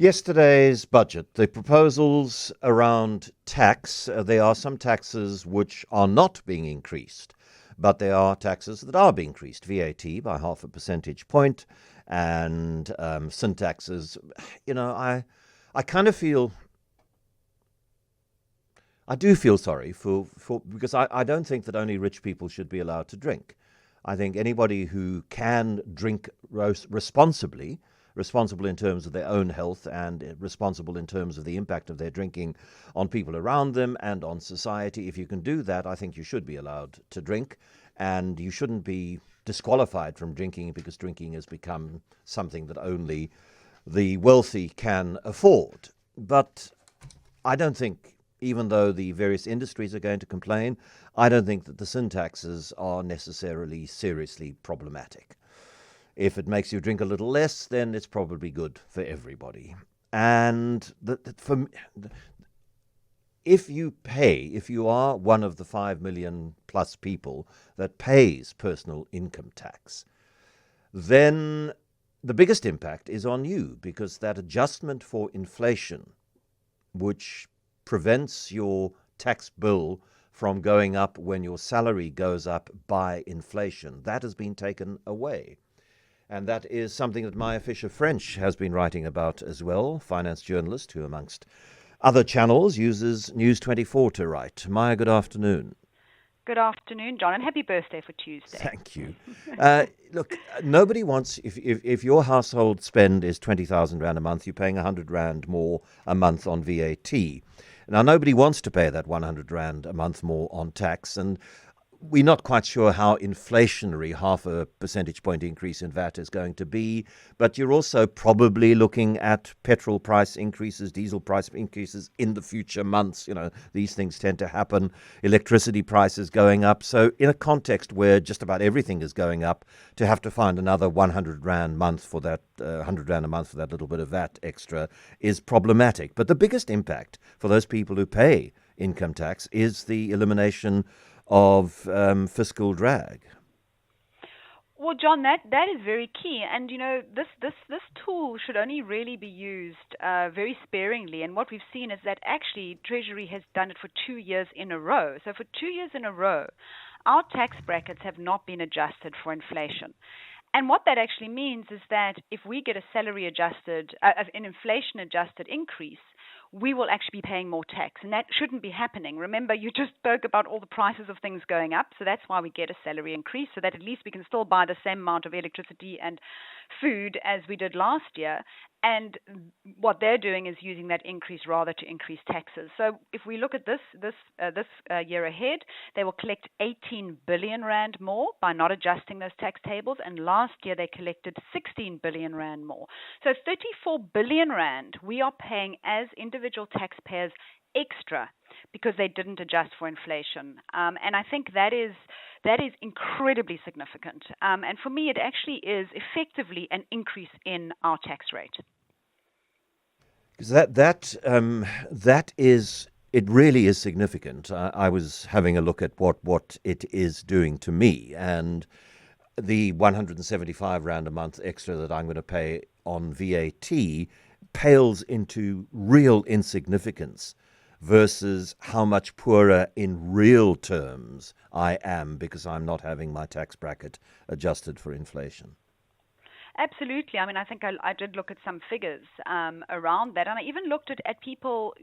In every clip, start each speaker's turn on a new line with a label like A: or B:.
A: Yesterday's budget, the proposals around tax, there are some taxes which are not being increased, but there are taxes that are being increased. VAT by half a percentage point, and sin taxes. I kind of feel, I do feel sorry for because I don't think that only rich people should be allowed to drink. I think anybody who can drink responsibly, responsible in terms of their own health and responsible in terms of the impact of their drinking on people around them and on society, if you can do that, I think you should be allowed to drink, and you shouldn't be disqualified from drinking because drinking has become something that only the wealthy can afford. But I don't think, even though the various industries are going to complain, I don't think that the sin taxes are necessarily seriously problematic. If it makes you drink a little less, then it's probably good for everybody. And if you are one of the 5 million plus people that pays personal income tax, then the biggest impact is on you, because that adjustment for inflation, which prevents your tax bill from going up when your salary goes up by inflation, that has been taken away. And that is something that Maya Fisher-frech has been writing about as well, finance journalist who, amongst other channels, uses News 24 to write. Maya, good afternoon.
B: Good afternoon, John, and happy birthday for Tuesday.
A: Thank you. Look, nobody wants, if your household spend is 20,000 Rand a month, you're paying 100 Rand more a month on VAT. Now, nobody wants to pay that 100 Rand a month more on tax, and we're not quite sure how inflationary half a percentage point increase in VAT is going to be, but you're also probably looking at petrol price increases, diesel price increases in the future months. These things tend to happen. Electricity prices going up. So in a context where just about everything is going up, to have to find another 100 Rand month for that, 100 Rand a month for that little bit of VAT extra is problematic. But the biggest impact for those people who pay income tax is the elimination of fiscal drag.
B: Well, John, that is very key, and this tool should only really be used very sparingly. And what we've seen is that actually Treasury has done it for 2 years in a row. So for 2 years in a row, our tax brackets have not been adjusted for inflation. And what that actually means is that if we get a salary adjusted, an inflation adjusted increase, we will actually be paying more tax, and that shouldn't be happening. Remember, you just spoke about all the prices of things going up, so that's why we get a salary increase, so that at least we can still buy the same amount of electricity and food as we did last year. And what they're doing is using that increase rather to increase taxes. So if we look at this year ahead, they will collect 18 billion Rand more by not adjusting those tax tables, and last year they collected 16 billion Rand more. So 34 billion Rand we are paying as individual taxpayers extra because they didn't adjust for inflation. And I think that is incredibly significant. And for me, it actually is effectively an increase in our tax rate.
A: Because it really is significant. I was having a look at what it is doing to me, and the 175 Rand a month extra that I'm going to pay on VAT pales into real insignificance versus how much poorer in real terms I am because I'm not having my tax bracket adjusted for inflation.
B: Absolutely. I mean, I think I did look at some figures around that. And I even looked at people,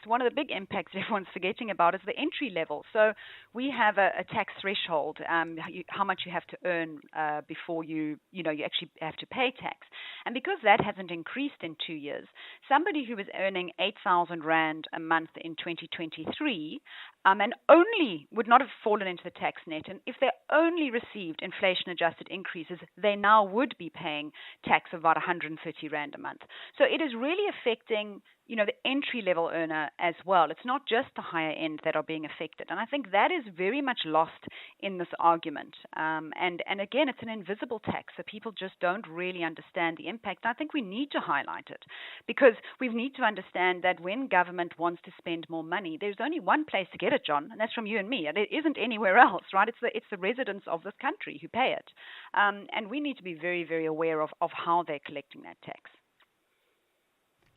B: one of the big impacts everyone's forgetting about is the entry level. So we have a tax threshold, how much you have to earn before you actually have to pay tax. And because that hasn't increased in 2 years, somebody who was earning 8,000 Rand a month in 2023 and only would not have fallen into the tax net, and if they only received inflation-adjusted increases, they now would be paying tax of about 130 Rand a month. So it is really affecting the entry-level earner as well. It's not just the higher end that are being affected. And I think that is very much lost in this argument. And again, it's an invisible tax, so people just don't really understand the impact. And I think we need to highlight it because we need to understand that when government wants to spend more money, there's only one place to get it, John, and that's from you and me. And it isn't anywhere else, right? It's the residents of this country who pay it. And we need to be very, very aware of how they're collecting that tax.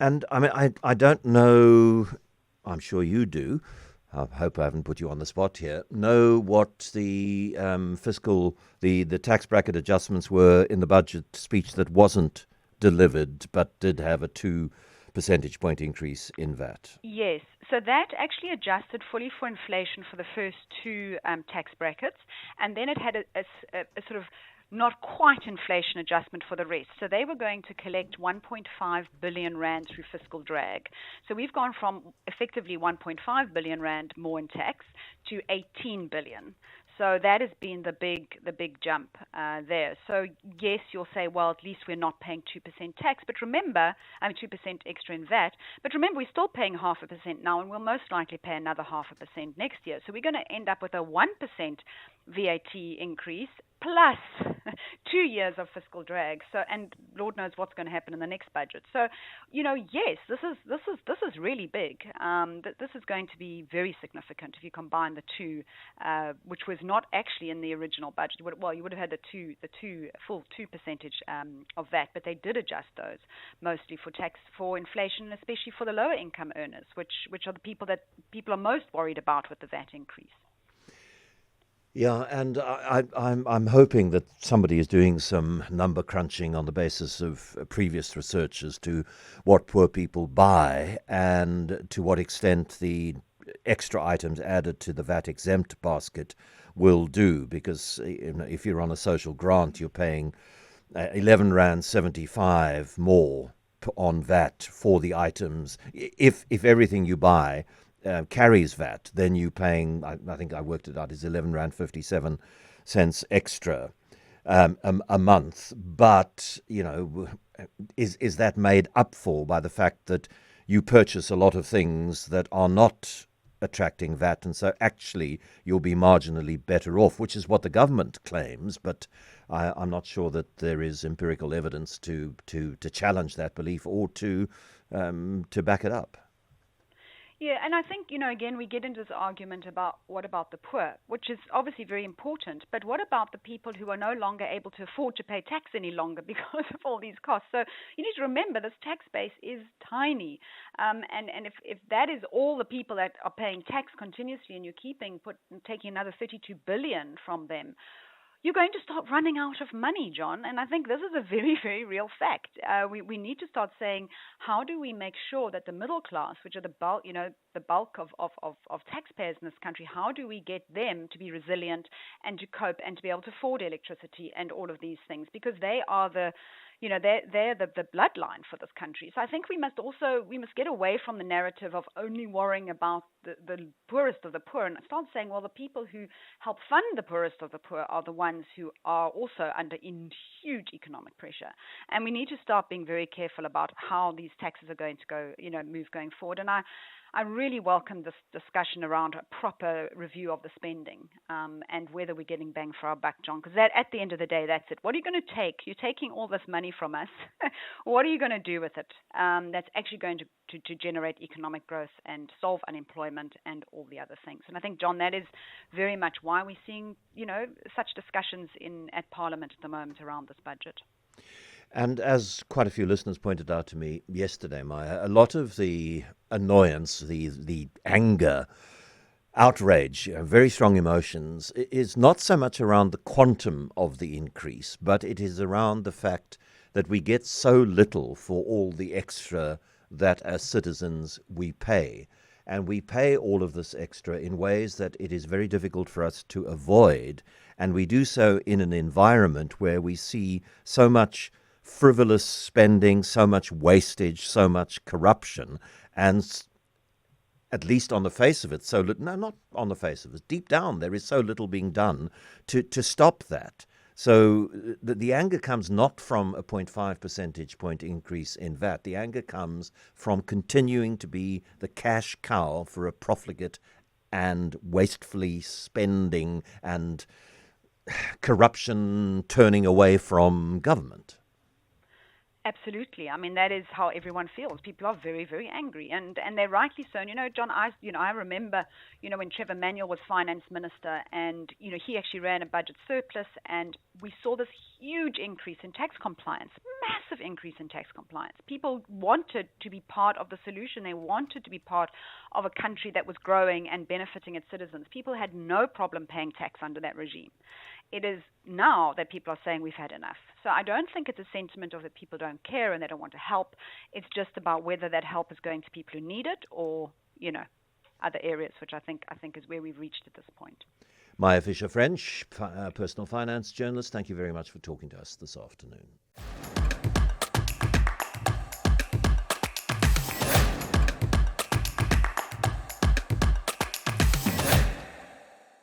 A: And I mean, I don't know, I'm sure you do. I hope I haven't put you on the spot here. Know what the the tax bracket adjustments were in the budget speech that wasn't delivered, but did have a 2 percentage point increase in VAT.
B: Yes, so that actually adjusted fully for inflation for the first two tax brackets, and then it had a sort of not quite inflation adjustment for the rest. So they were going to collect 1.5 billion rand through fiscal drag. So we've gone from effectively 1.5 billion rand more in tax to 18 billion. So that has been the big jump there. So yes, you'll say, well, at least we're not paying 2% tax. But remember, I mean 2% extra in VAT. But remember, we're still paying 0.5% now, and we'll most likely pay another 0.5% next year. So we're going to end up with a 1% VAT increase plus 2 years of fiscal drag. So, and Lord knows what's going to happen in the next budget. So, yes, this is really big. This is going to be very significant if you combine the two, which was not actually in the original budget. You would have had the full 2% of VAT, but they did adjust those mostly for inflation, especially for the lower income earners, which are the people that people are most worried about with the VAT increase.
A: Yeah, and I'm hoping that somebody is doing some number crunching on the basis of previous research as to what poor people buy and to what extent the extra items added to the VAT exempt basket will do. Because if you're on a social grant, you're paying 11 Rand 75 more on VAT for the items. If everything you buy carries VAT, then you're paying, I think I worked it out, is 11 Rand 57 cents extra a month. But, is that made up for by the fact that you purchase a lot of things that are not attracting VAT, and so actually you'll be marginally better off, which is what the government claims, but I'm not sure that there is empirical evidence to challenge that belief or to back it up.
B: Yeah, and I think, again, we get into this argument about what about the poor, which is obviously very important, but what about the people who are no longer able to afford to pay tax any longer because of all these costs? So you need to remember this tax base is tiny. And if that is all the people that are paying tax continuously and you're taking another 32 billion from them, you're going to start running out of money, John. And I think this is a very, very real fact. We need to start saying, how do we make sure that the middle class, which are the bulk of taxpayers in this country, how do we get them to be resilient and to cope and to be able to afford electricity and all of these things? Because they are they're the bloodline for this country. So I think we must get away from the narrative of only worrying about the poorest of the poor and start saying, well, the people who help fund the poorest of the poor are the ones who are also under huge economic pressure. And we need to start being very careful about how these taxes are going to move going forward. And I really welcome this discussion around a proper review of the spending and whether we're getting bang for our buck, John, because at the end of the day, that's it. What are you going to take? You're taking all this money from us. What are you going to do with it? That's actually going to generate economic growth and solve unemployment and all the other things. And I think, John, that is very much why we're seeing, such discussions at Parliament at the moment around this budget.
A: And as quite a few listeners pointed out to me yesterday, Maya, a lot of the annoyance, the anger, outrage, very strong emotions, is not so much around the quantum of the increase, but it is around the fact that we get so little for all the extra that as citizens we pay. And we pay all of this extra in ways that it is very difficult for us to avoid. And we do so in an environment where we see so much frivolous spending, so much wastage, so much corruption, and at least on the face of it, no, not on the face of it, deep down there is so little being done to stop that. So the anger comes not from a 0.5 percentage point increase in VAT. The anger comes from continuing to be the cash cow for a profligate and wastefully spending and corruption turning away from government.
B: Absolutely. I mean, that is how everyone feels. People are very, very angry, and they're rightly so. And, John, I remember, when Trevor Manuel was finance minister, and he actually ran a budget surplus, and we saw this huge increase in tax compliance, massive increase in tax compliance. People wanted to be part of the solution. They wanted to be part of a country that was growing and benefiting its citizens. People had no problem paying tax under that regime. It is now that people are saying we've had enough. So I don't think it's a sentiment of that people don't care and they don't want to help. It's just about whether that help is going to people who need it or, other areas, which I think is where we've reached at this point.
A: Maya Fisher-frech, personal finance journalist, thank you very much for talking to us this afternoon.